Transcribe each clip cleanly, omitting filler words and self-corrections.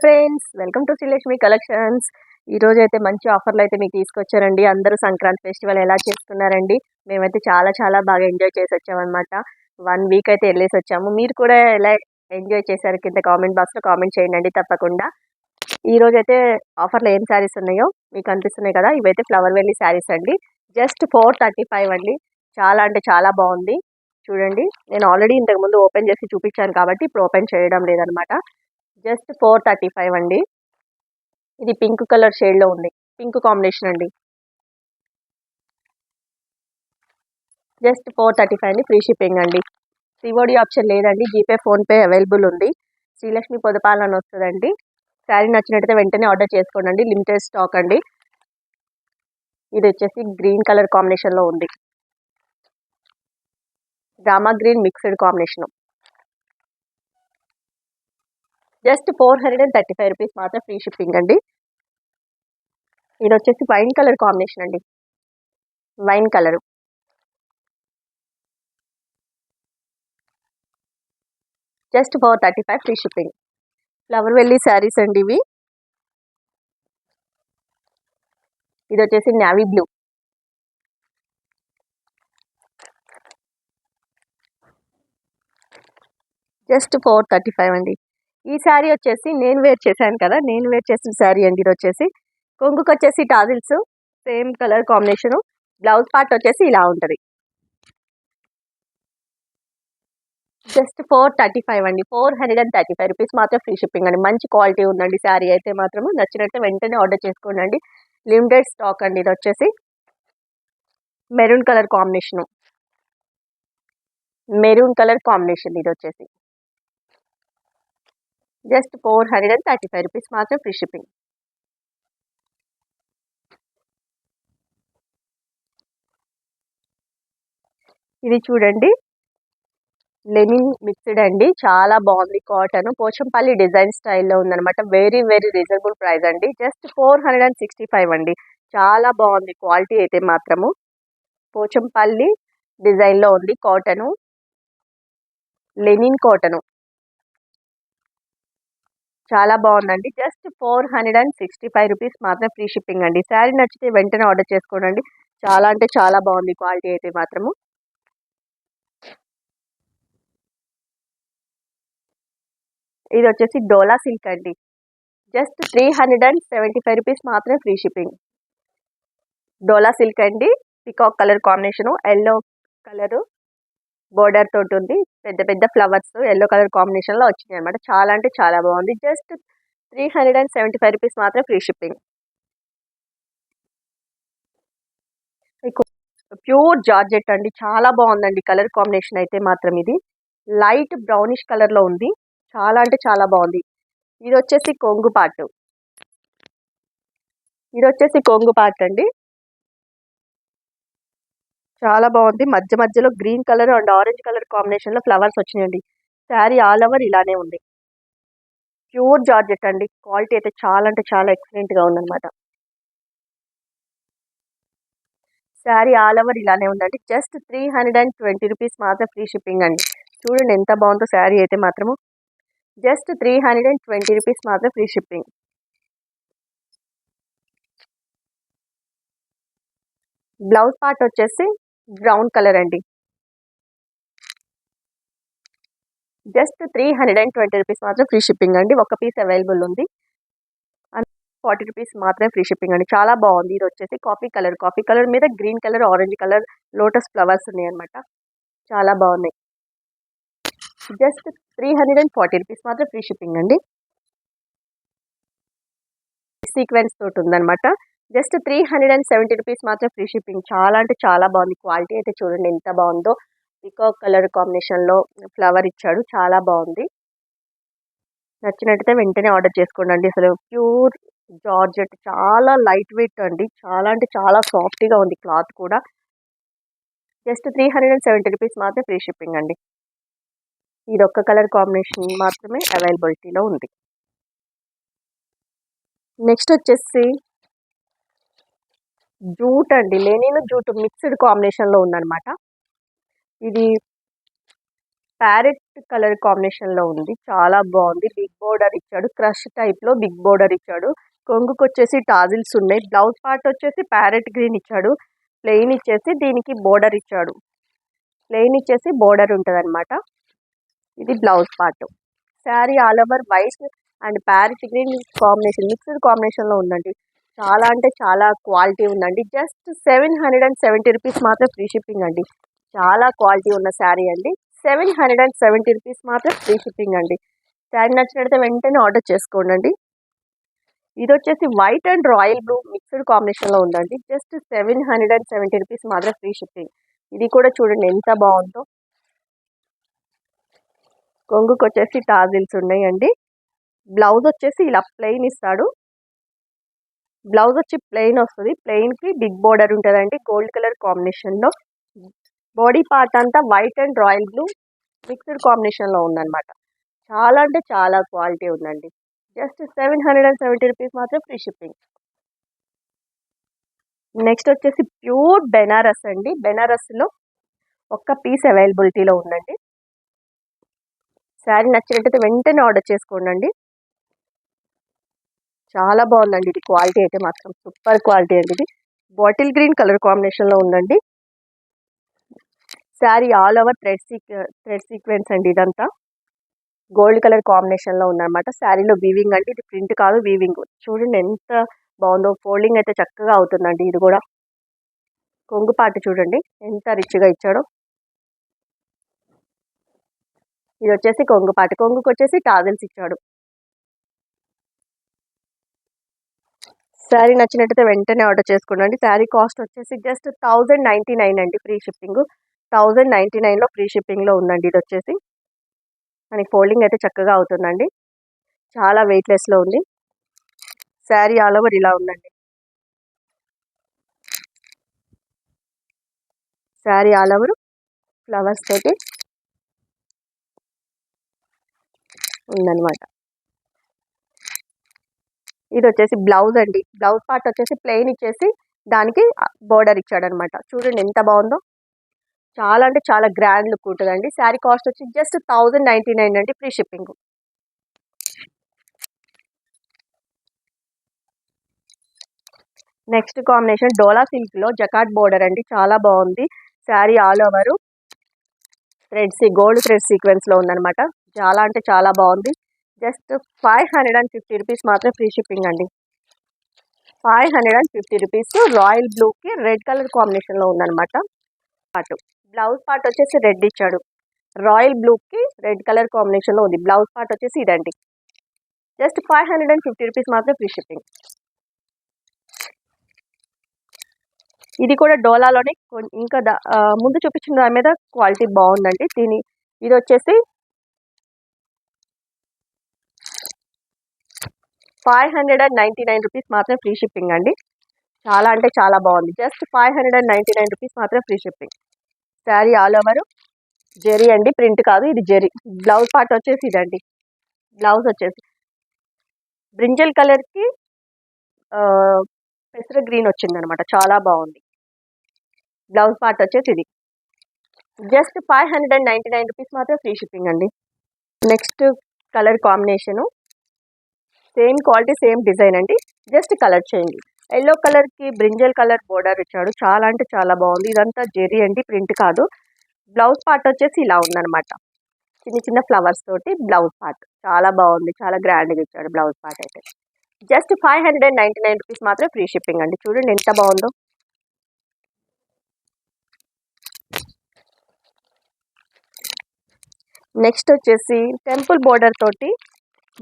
Friends, welcome to Srilakshmi collections. ఈ రోజు అయితే మంచి ఆఫర్లు అయితే మీకు తీసుకొచ్చారండి. అందరూ సంక్రాంతి ఫెస్టివల్ ఎలా చేసుకున్నారండి? మేమైతే చాలా చాలా బాగా ఎంజాయ్ చేసి వచ్చామన్నమాట. 1 వీక్ అయితే వెళ్ళేసి వచ్చాము. మీరు కూడా ఎలా ఎంజాయ్ చేశారు? కింద కామెంట్ బాక్స్లో కామెంట్ చేయండి తప్పకుండా. ఈ రోజు అయితే ఆఫర్లో ఏం శారీస్ ఉన్నాయో మీకు కనిపిస్తున్నాయి కదా, ఇవైతే ఫ్లవర్ వెల్లి శారీస్ అండి. జస్ట్ 435 అండి. చాలా అంటే చాలా బాగుంది. చూడండి, నేను ఆల్రెడీ ఇంతకుముందు ఓపెన్ చేసి చూపించాను కాబట్టి ఇప్పుడు ఓపెన్ చేయడం లేదనమాట. జస్ట్ 435 అండి. ఇది పింక్ కలర్ షేడ్లో ఉంది, పింక్ కాంబినేషన్ అండి. జస్ట్ 435 అండి. ఫ్రీ షిప్పింగ్ అండి. సిఓడి ఆప్షన్ లేదండి. జీపే ఫోన్పే అవైలబుల్ ఉంది. శ్రీలక్ష్మి పొదపాలని వస్తుందండి. శారీ నచ్చినట్టయితే వెంటనే ఆర్డర్ చేసుకోండి. లిమిటెడ్ స్టాక్ అండి. ఇది వచ్చేసి గ్రీన్ కలర్ కాంబినేషన్లో ఉంది. Rama green mixed combination. Just 435 rupees మాత్రం ఫ్రీ షిప్పింగ్ అండి. ఇది వచ్చేసి వైన్ కలర్ కాంబినేషన్ అండి. Wine colour. Just 435 free shipping. Flower వెల్లి శారీస్ అండి ఇవి. ఇది వచ్చేసి నావీ బ్లూ. జస్ట్ 435 అండి. ఈ శారీ వచ్చేసి నేను వేర్ చేశాను కదా, నేను వేర్ చేసిన శారీ అండి. ఇది వచ్చేసి కొంగుకి వచ్చేసి tassels, same colour combination. Blouse part వచ్చేసి ఇలా ఉంటుంది. జస్ట్ 435 అండి. 435 రూపీస్ మాత్రం ఫ్రీ షిప్పింగ్ అండి. మంచి క్వాలిటీ ఉందండి శారీ అయితే మాత్రము. నచ్చినట్టు వెంటనే ఆర్డర్ చేసుకోండి. లిమిటెడ్ స్టాక్ అండి. ఇది వచ్చేసి maroon colour combination. Maroon colour combination ఇది వచ్చేసి. జస్ట్ 435 రూపీస్ మాత్రం ఫ్రీ షిప్పింగ్. ఇది చూడండి, లెనిన్ మిక్స్డ్ అండి. చాలా బాగుంది. కాటన్ పోచంపల్లి డిజైన్ స్టైల్లో ఉందన్నమాట. వెరీ వెరీ రీజనబుల్ ప్రైస్ అండి. జస్ట్ 465 అండి. చాలా బాగుంది క్వాలిటీ అయితే మాత్రము. పోచంపల్లి డిజైన్లో ఉంది. Cotton, linen cotton. చాలా బాగుందండి. జస్ట్ 465 రూపీస్ మాత్రం ఫ్రీ షిప్పింగ్ అండి. శారీ నచ్చితే వెంటనే ఆర్డర్ చేసుకోండి. చాలా అంటే చాలా బాగుంది క్వాలిటీ అయితే మాత్రము. ఇది వచ్చేసి డోలా సిల్క్ అండి. జస్ట్ 375 రూపీస్ మాత్రమే ఫ్రీ షిప్పింగ్. డోలా సిల్క్ అండి. Peacock colour combination, yellow colour border తోటి ఉంది. పెద్ద పెద్ద ఫ్లవర్స్ ఎల్లో కలర్ కాంబినేషన్లో వచ్చినాయి అనమాట. చాలా అంటే చాలా బాగుంది. జస్ట్ 375 రూపీస్ మాత్రం ఫ్రీ షిప్పింగ్. ప్యూర్ జార్జెట్ అండి. చాలా బాగుందండి కలర్ కాంబినేషన్ అయితే మాత్రం. ఇది లైట్ బ్రౌనిష్ కలర్లో ఉంది. చాలా అంటే చాలా బాగుంది. ఇది వచ్చేసి కొంగు పార్ట్. ఇది వచ్చేసి కొంగు పార్ట్ అండి. చాలా బాగుంది. మధ్య మధ్యలో green colour and orange colour కాంబినేషన్లో ఫ్లవర్స్ వచ్చినాయండి. శారీ ఆల్ ఓవర్ ఇలానే ఉంది. ప్యూర్ జార్జెట్ అండి. క్వాలిటీ అయితే చాలా అంటే చాలా ఎక్సలెంట్గా ఉందన్నమాట. శారీ ఆల్ ఓవర్ ఇలానే ఉందండి. జస్ట్ 320 రూపీస్ మాత్రం ఫ్రీ షిప్పింగ్ అండి. చూడండి ఎంత బాగుందో శారీ అయితే మాత్రము. జస్ట్ 320 రూపీస్ మాత్రం ఫ్రీ షిప్పింగ్. బ్లౌజ్ పార్ట్ వచ్చేసి బ్రౌన్ కలర్ అండి. జస్ట్ 320 రూపీస్ మాత్రం ఫ్రీ షిప్పింగ్ అండి. ఒక పీస్ అవైలబుల్ ఉంది. 40 రూపీస్ మాత్రమే ఫ్రీ షిప్పింగ్ అండి. చాలా బాగుంది. ఇది వచ్చేసి కాఫీ కలర్ మీద green colour, orange colour lotus flowers ఉన్నాయి అనమాట. చాలా బాగున్నాయి. జస్ట్ 340 రూపీస్ మాత్రం ఫ్రీ షిప్పింగ్ అండి. సీక్వెన్స్ తోటి ఉందన్నమాట. జస్ట్ 370 రూపీస్ మాత్రం ఫ్రీ షిప్పింగ్. చాలా అంటే చాలా బాగుంది. క్వాలిటీ అయితే చూడండి ఎంత బాగుందో. పికాక్ కలర్ కాంబినేషన్లో ఫ్లవర్ ఇచ్చాడు. చాలా బాగుంది. నచ్చినట్టయితే వెంటనే ఆర్డర్ చేసుకోండి. అసలు ప్యూర్ జార్జెట్, చాలా లైట్ వెయిట్ అండి. చాలా అంటే చాలా సాఫ్ట్గా ఉంది క్లాత్ కూడా. జస్ట్ 370 రూపీస్ మాత్రమే ఫ్రీ షిప్పింగ్ అండి. ఇది ఒక్క కలర్ కాంబినేషన్ మాత్రమే అవైలబిలిటీలో ఉంది. నెక్స్ట్ వచ్చేసి జూట్ అండి. లెనిన్ జూట్ మిక్స్డ్ కాంబినేషన్లో ఉందన్నమాట. ఇది ప్యారెట్ కలర్ కాంబినేషన్లో ఉంది. చాలా బాగుంది. బిగ్ బోర్డర్ ఇచ్చాడు. క్రష్ టైప్లో బిగ్ బోర్డర్ ఇచ్చాడు. కొంగుకు వచ్చేసి టాజిల్స్ ఉన్నాయి. బ్లౌజ్ పార్ట్ వచ్చేసి ప్యారెట్ గ్రీన్ ఇచ్చాడు. ప్లెయిన్ ఇచ్చేసి దీనికి బోర్డర్ ఇచ్చాడు. ప్లెయిన్ ఇచ్చేసి బోర్డర్ ఉంటుంది అనమాట. ఇది blouse part. Sari all over white and parrot green combination, mixed కాంబినేషన్లో ఉందండి. చాలా అంటే చాలా క్వాలిటీ ఉందండి. జస్ట్ 770 రూపీస్ మాత్రం ఫ్రీ షిప్పింగ్ అండి. చాలా క్వాలిటీ ఉన్న శారీ అండి. 770 రూపీస్ మాత్రం ఫ్రీ షిప్పింగ్ అండి. శారీ నచ్చినట్లయితే వెంటనే ఆర్డర్ చేసుకోండి. ఇది వచ్చేసి white and royal blue mixed కాంబినేషన్లో ఉందండి. జస్ట్ 770 రూపీస్ మాత్రం ఫ్రీ షిప్పింగ్. ఇది కూడా చూడండి ఎంత బాగుందో. కొంగుకు వచ్చేసి టాజిల్స్ ఉన్నాయండి. బ్లౌజ్ వచ్చేసి ఇలా ప్లెయిన్ ఇస్తాడు. బ్లౌజ్ వచ్చి ప్లెయిన్ వస్తుంది. ప్లెయిన్కి బిగ్ బోర్డర్ ఉంటుందండి గోల్డ్ కలర్ కాంబినేషన్లో. బాడీ పార్ట్ అంతా white and royal blue mixed కాంబినేషన్లో ఉందన్నమాట. చాలా అంటే చాలా క్వాలిటీ ఉందండి. జస్ట్ 770 రూపీస్ మాత్రం ఫ్రీ షిప్పింగ్. నెక్స్ట్ వచ్చేసి ప్యూర్ బెనారస్ అండి. బెనారస్లో ఒక్క పీస్ అవైలబిలిటీలో ఉందండి. శారీ నచ్చినట్టయితే వెంటనే ఆర్డర్ చేసుకోండి. చాలా బాగుందండి. ఇది క్వాలిటీ అయితే మాత్రం సూపర్ క్వాలిటీ అండి. ఇది బాటిల్ గ్రీన్ కలర్ కాంబినేషన్లో ఉందండి. Sari all over thread sequence అండి. ఇదంతా గోల్డ్ కలర్ కాంబినేషన్లో ఉందన్నమాట. శారీలో వీవింగ్ అండి. ఇది ప్రింట్ కాదు, వీవింగ్. చూడండి ఎంత బాగుందో. ఫోల్డింగ్ అయితే చక్కగా అవుతుందండి. ఇది కూడా కొంగు పాటు చూడండి ఎంత రిచ్గా ఇచ్చాడో. ఇది వచ్చేసి కొంగు పాటు. కొంగుకు వచ్చేసి టాజిల్స్ ఇచ్చాడు. శారీ నచ్చినట్టయితే వెంటనే ఆర్డర్ చేసుకోండి. శారీ కాస్ట్ వచ్చేసి జస్ట్ 1099 అండి. ఫ్రీ షిప్పింగ్ 1099లో ఫ్రీ షిప్పింగ్లో ఉందండి. ఇది వచ్చేసి మనకి ఫోల్డింగ్ అయితే చక్కగా అవుతుందండి. చాలా వెయిట్లెస్లో ఉంది. శారీ ఆల్ ఓవర్ ఇలా ఉందండి. శారీ ఆల్ ఓవర్ ఫ్లవర్స్ తోటి ఉందన్నమాట. ఇది వచ్చేసి బ్లౌజ్ అండి. బ్లౌజ్ పార్ట్ వచ్చేసి ప్లెయిన్ ఇచ్చేసి దానికి బోర్డర్ ఇచ్చాడనమాట. చూడండి ఎంత బాగుందో. చాలా అంటే చాలా గ్రాండ్ లుక్ ఉంటుందండి. శారీ కాస్ట్ వచ్చి జస్ట్ 1099 అండి. Free shipping. Next combination dola సిల్క్లో జకాట్ బోర్డర్ అండి. చాలా బాగుంది. Sari all over gold thread సీక్వెన్స్లో ఉందన్నమాట. చాలా అంటే చాలా బాగుంది. జస్ట్ 550 రూపీస్ మాత్రం ఫ్రీ షిప్పింగ్ అండి. 550 రూపీస్. రాయల్ బ్లూకి రెడ్ కలర్ కాంబినేషన్లో ఉందన్నమాట. బ్లౌజ్ పార్ట్ వచ్చేసి రెడ్ ఇచ్చాడు. రాయల్ బ్లూకి రెడ్ కలర్ కాంబినేషన్లో ఉంది. బ్లౌజ్ పార్ట్ వచ్చేసి ఇదండి. జస్ట్ 550 రూపీస్ మాత్రం ఫ్రీ షిప్పింగ్. ఇది కూడా డోలాలోనే ఇంకా ముందు చూపించిన దాని మీద క్వాలిటీ బాగుందండి. ఇది వచ్చేసి 599 రూపీస్ మాత్రం ఫ్రీ షిప్పింగ్ అండి. చాలా అంటే చాలా బాగుంది. జస్ట్ 599 రూపీస్ మాత్రం free shipping. Sari all over zari అండి. ప్రింట్ కాదు, ఇది జెరీ. బ్లౌజ్ పార్ట్ వచ్చేసి ఇదండి. బ్లౌజ్ వచ్చేసి బ్రింజల్ కలర్కి పెసర గ్రీన్ వచ్చిందనమాట. చాలా బాగుంది. బ్లౌజ్ పార్ట్ వచ్చేసి ఇది. జస్ట్ 599 రూపీస్ మాత్రం ఫ్రీ షిప్పింగ్ అండి. Next colour combination same quality same design అండి. Just colour change. ఎల్లో కలర్కి బ్రింజల్ కలర్ బోర్డర్ ఇచ్చాడు. చాలా అంటే చాలా బాగుంది. ఇదంతా జెరీ అండి, ప్రింట్ కాదు. బ్లౌజ్ పార్ట్ వచ్చేసి ఇలా ఉందన్నమాట. చిన్న చిన్న ఫ్లవర్స్ తోటి బ్లౌజ్ పార్ట్ చాలా బాగుంది. చాలా గ్రాండ్గా ఇచ్చాడు బ్లౌజ్ పార్ట్ అయితే. జస్ట్ 599 రూపీస్ మాత్రం ఫ్రీ షిప్పింగ్ అండి. చూడండి ఎంత బాగుందో. నెక్స్ట్ వచ్చేసి టెంపుల్ బోర్డర్ తోటి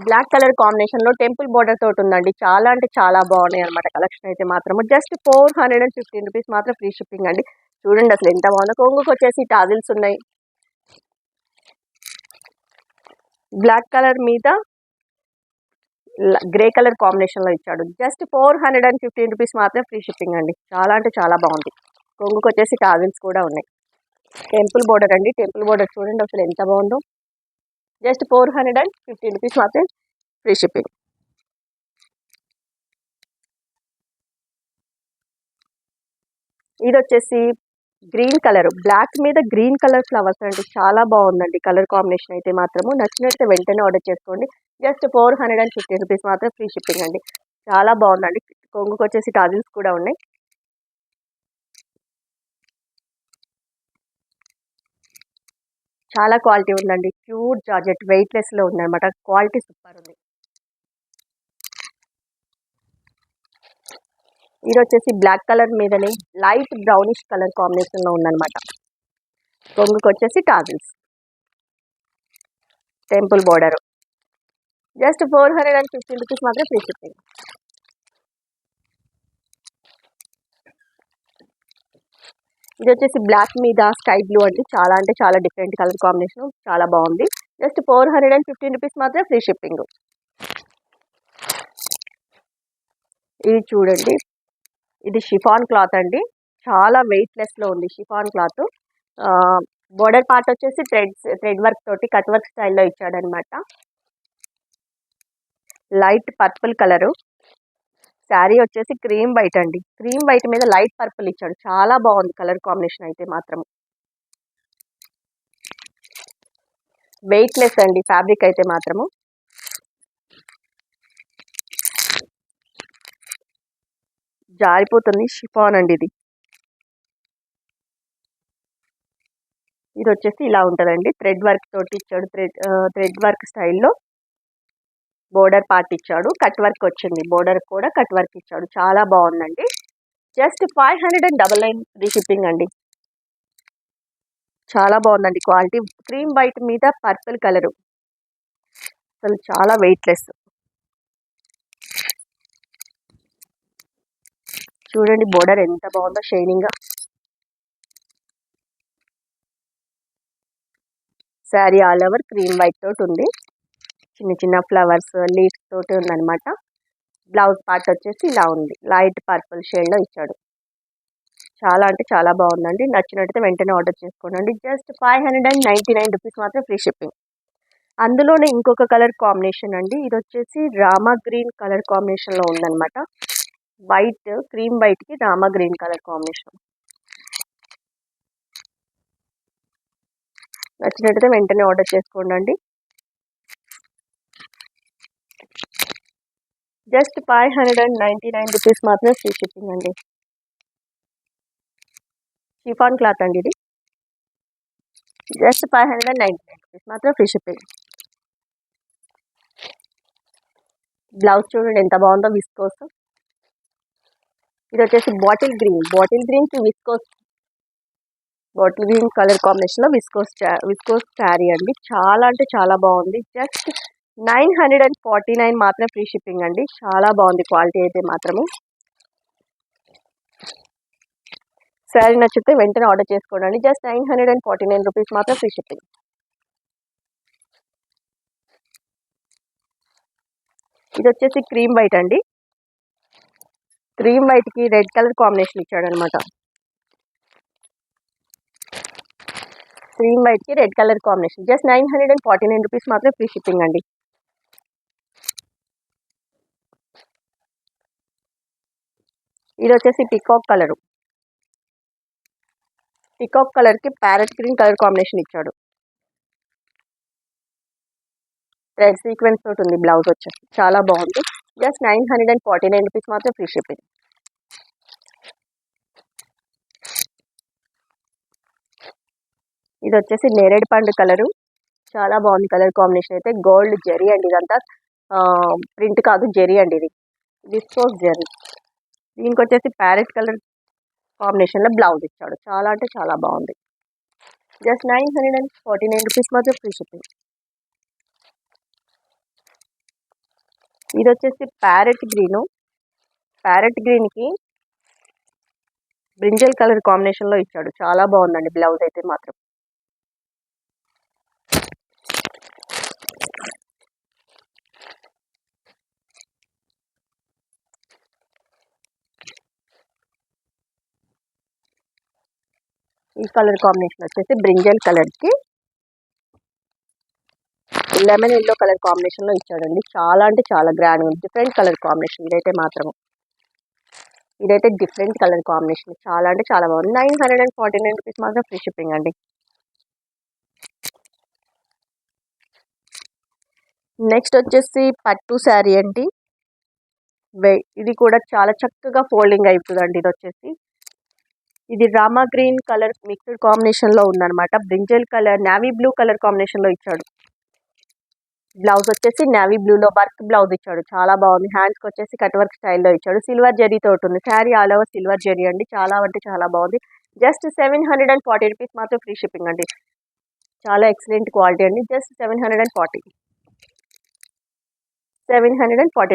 బ్లాక్ కలర్ కాంబినేషన్లో టెంపుల్ బోర్డర్ తోటి ఉందండి. చాలా అంటే చాలా బాగున్నాయి అనమాట కలెక్షన్ అయితే మాత్రము. జస్ట్ 415 రూపీస్ మాత్రం ఫ్రీ షిప్పింగ్ అండి. చూడండి అసలు ఎంత బాగుందో. కొంగుకు వచ్చేసి టాజిల్స్ ఉన్నాయి. బ్లాక్ కలర్ మీద గ్రే కలర్ కాంబినేషన్లో ఇచ్చాడు. జస్ట్ 415 రూపీస్ మాత్రం ఫ్రీ షిప్పింగ్ అండి. చాలా అంటే చాలా బాగుంది. కొంగుకు వచ్చేసి టాజిల్స్ కూడా ఉన్నాయి. టెంపుల్ బోర్డర్ అండి. టెంపుల్ బోర్డర్ చూడండి అసలు ఎంత బాగుందో. జస్ట్ 415 రూపీస్ మాత్రం ఫ్రీ షిప్పింగ్. ఇది వచ్చేసి గ్రీన్ కలర్, బ్లాక్ మీద గ్రీన్ కలర్ ఫ్లవర్స్ అండి. చాలా బాగుందండి కలర్ కాంబినేషన్ అయితే మాత్రము. నచ్చినట్టు వెంటనే ఆర్డర్ చేసుకోండి. జస్ట్ 450 రూపీస్ మాత్రం ఫ్రీ షిప్పింగ్ అండి. చాలా బాగుందండి. కొంగుకు వచ్చేసి టాజిల్స్ కూడా ఉన్నాయి. చాలా క్వాలిటీ ఉందండి. ప్యూర్ జార్జెట్ వెయిట్లెస్లో ఉందన్నమాట. క్వాలిటీ సూపర్ ఉంది. ఇది వచ్చేసి బ్లాక్ కలర్ మీదనే లైట్ బ్రౌనిష్ కలర్ కాంబినేషన్లో ఉందన్నమాట. కొంగుకు వచ్చేసి tassels, temple border. Just 450 rupees మాత్రం ఫ్రీ షిప్పింగ్. ఇది వచ్చేసి బ్లాక్ మీద స్కై బ్లూ అండి. చాలా అంటే చాలా డిఫరెంట్ కలర్ కాంబినేషన్, చాలా బాగుంది. జస్ట్ 415 రూపీస్ మాత్రం ఫ్రీ షిప్పింగ్. ఇది చూడండి, ఇది షిఫాన్ క్లాత్ అండి. చాలా వెయిట్లెస్లో ఉంది షిఫాన్ క్లాత్. బోర్డర్ పార్ట్ వచ్చేసి థ్రెడ్ వర్క్ తోటి కట్ వర్క్ స్టైల్లో ఇచ్చాడనమాట. Light purple colour. శారీ వచ్చేసి క్రీమ్ వైట్ అండి. క్రీమ్ వైట్ మీద లైట్ పర్పుల్ ఇచ్చాడు. చాలా బాగుంది కలర్ కాంబినేషన్ అయితే మాత్రం. వెయిట్లెస్ అండి ఫ్యాబ్రిక్ అయితే మాత్రము. జారిపోతుంది, షిఫాన్ అండి ఇది. ఇది వచ్చేసి ఇలా ఉంటుందండి. థ్రెడ్ వర్క్ తోటి ఇచ్చాడు. థ్రెడ్ వర్క్ స్టైల్లో బోర్డర్ పార్ట్ ఇచ్చాడు. కట్ వర్క్ వచ్చింది. బోర్డర్ కూడా కట్ వర్క్ ఇచ్చాడు. చాలా బాగుందండి. జస్ట్ 599 ఫ్రీ షిప్పింగ్ అండి. చాలా బాగుందండి క్వాలిటీ. క్రీమ్ వైట్ మీద పర్పుల్ కలరు, అసలు చాలా వెయిట్లెస్. చూడండి బోర్డర్ ఎంత బాగుందో షైనింగ్గా. Sari all over cream white తోటి ఉంది. చిన్న చిన్న ఫ్లవర్స్ లీవ్స్ తోటి ఉందన్నమాట. బ్లౌజ్ పార్ట్ వచ్చేసి ఇలా ఉంది. లైట్ పర్పుల్ షేడ్లో ఇచ్చాడు. చాలా అంటే చాలా బాగుందండి. నచ్చినట్టయితే వెంటనే ఆర్డర్ చేసుకోండి. జస్ట్ 599 రూపీస్ మాత్రం ఫ్రీ షిప్పింగ్. అందులోనే ఇంకొక కలర్ కాంబినేషన్ అండి. ఇది వచ్చేసి రామా గ్రీన్ కలర్ కాంబినేషన్లో ఉందన్నమాట. వైట్, క్రీమ్ వైట్కి రామా గ్రీన్ కలర్ కాంబినేషన్. నచ్చినట్టయితే వెంటనే ఆర్డర్ చేసుకోండి. జస్ట్ 599 రూపీస్ మాత్రమే ఫ్రీ షిప్పింగ్ అండి. షిఫాన్ క్లాత్ అండి ఇది. జస్ట్ 599 రూపీస్ మాత్రం ఫ్రీ షిప్పింగ్. బ్లౌజ్ చూడండి ఎంత బాగుందో విస్కోస్. ఇది వచ్చేసి బాటిల్ గ్రీన్కి విస్కోస్, బాటిల్ గ్రీన్ కలర్ కాంబినేషన్లో విస్కోస్ శారీ అండి. చాలా అంటే చాలా బాగుంది. జస్ట్ 949 మాత్రం ఫ్రీ షిప్పింగ్ అండి. చాలా బాగుంది క్వాలిటీ అయితే మాత్రము. శారీ నచ్చితే వెంటనే ఆర్డర్ చేసుకోండి. జస్ట్ 949 రూపీస్ మాత్రం ఫ్రీ షిప్పింగ్. ఇది వచ్చేసి క్రీమ్ వైట్ అండి. క్రీమ్ వైట్కి రెడ్ కలర్ కాంబినేషన్ ఇచ్చాడు అనమాట. క్రీమ్ వైట్కి red colour combination. Just 949 rupees మాత్రం ఫ్రీ షిప్పింగ్ అండి. ఇది వచ్చేసి పికాక్ కలర్కి ప్యారెట్ గ్రీన్ కలర్ కాంబినేషన్ ఇచ్చాడు. థ్రెడ్ సీక్వెన్స్ తోటి ఉంది బ్లౌజ్ వచ్చేసి. చాలా బాగుంది. జస్ట్ 949 రూపీస్ మాత్రం ఫ్రీ షిప్పింగ్. ఇది వచ్చేసి నేరేడు పండు కలరు. చాలా బాగుంది కలర్ కాంబినేషన్ అయితే. గోల్డ్ జెరీ అండి. ఇదంతా ప్రింట్ కాదు, జెరీ అండి. ఇది విస్కోస్ జెరీ. దీనికి వచ్చేసి ప్యారెట్ కలర్ కాంబినేషన్లో బ్లౌజ్ ఇచ్చాడు. చాలా అంటే చాలా బాగుంది. జస్ట్ 949 రూపీస్ మాత్రం ఫ్రీ షిప్పింగ్. ఇది వచ్చేసి ప్యారెట్ గ్రీన్కి బ్రింజల్ కలర్ కాంబినేషన్లో ఇచ్చాడు. చాలా బాగుందండి బ్లౌజ్ అయితే మాత్రం. ఈ కలర్ కాంబినేషన్ వచ్చేసి బ్రింజల్ కలర్కి లెమన్ ఎల్లో కలర్ కాంబినేషన్లో ఇచ్చాడండి. చాలా అంటే చాలా గ్రాండ్ ఉంది. డిఫరెంట్ కలర్ కాంబినేషన్ ఇదైతే మాత్రము. ఇదైతే డిఫరెంట్ కలర్ కాంబినేషన్, చాలా అంటే చాలా బాగుంది. 949 రూపీస్ మాత్రం ఫ్రీ షిప్పింగ్ అండి. నెక్స్ట్ వచ్చేసి పట్టు శారీ అండి. ఇది కూడా చాలా చక్కగా ఫోల్డింగ్ అవుతుందండి. ఇది వచ్చేసి ఇది రామా గ్రీన్ కలర్ మిక్స్డ్ కాంబినేషన్లో ఉందన్నమాట. Brinjal colour, navy blue colour కాంబినేషన్లో ఇచ్చాడు. బ్లౌజ్ వచ్చేసి నావీ బ్లూలో వర్క్ బ్లౌజ్ ఇచ్చాడు, చాలా బాగుంది. హ్యాండ్స్కి వచ్చేసి కట్ వర్క్ స్టైల్లో ఇచ్చాడు. సిల్వర్ జరీ తోటి ఉంది sari, all over silver zari అండి. చాలా అంటే చాలా బాగుంది. జస్ట్ 740 రూపీస్ మాత్రం ఫ్రీ షిప్పింగ్ అండి. చాలా ఎక్సలెంట్ క్వాలిటీ అండి. జస్ట్ 740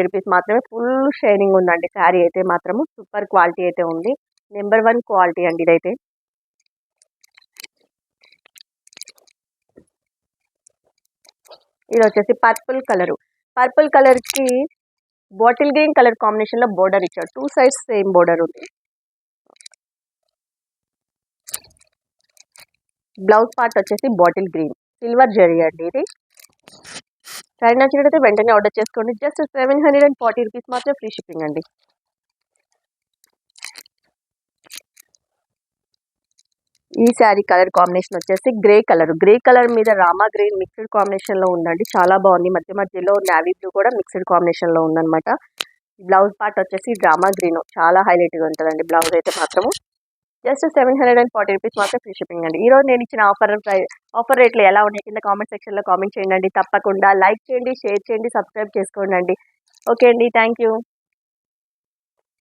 రూపీస్ మాత్రమే. ఫుల్ షైనింగ్ ఉందండి శారీ అయితే మాత్రము. సూపర్ క్వాలిటీ అయితే ఉంది. నెంబర్ 1 క్వాలిటీ అండి ఇదైతే. ఇది వచ్చేసి పర్పుల్ కలర్కి బాటిల్ గ్రీన్ కలర్ కాంబినేషన్లో బోర్డర్ ఇచ్చాడు. 2 సైడ్స్ సేమ్ బోర్డర్ ఉంది. బ్లౌజ్ పార్ట్ వచ్చేసి బాటిల్ గ్రీన్ సిల్వర్ జరీ అండి. ఇది శారీ నచ్చినట్టయితే వెంటనే ఆర్డర్ చేసుకోండి. జస్ట్ 740 రూపీస్ మాత్రం ఫ్రీ షిప్పింగ్ అండి. ఈ శారీ కలర్ కాంబినేషన్ వచ్చేసి గ్రే కలర్ మీద రామా గ్రీన్ మిక్స్డ్ కాంబినేషన్లో ఉందండి. చాలా బాగుంది. మధ్య మధ్యలో నావీ బ్లూ కూడా మిక్స్డ్ కాంబినేషన్లో ఉందన్నమాట. బ్లౌజ్ పార్ట్ వచ్చేసి రామా గ్రీన్, చాలా హైలైట్గా ఉంటుందండి బ్లౌజ్ అయితే మాత్రము. జస్ట్ 740 రూపీస్ మాత్రం ఫ్రీ షిప్పింగ్ అండి. ఈరోజు నేను ఇచ్చిన ఆఫర్ రేట్లు ఎలా ఉన్నాయి కింద కామెంట్ సెక్షన్లో కామెంట్ చేయండి. తప్పకుండా లైక్ చేయండి, షేర్ చేయండి, సబ్స్క్రైబ్ చేసుకోండి అండి. ఓకే అండి, థ్యాంక్ యూ.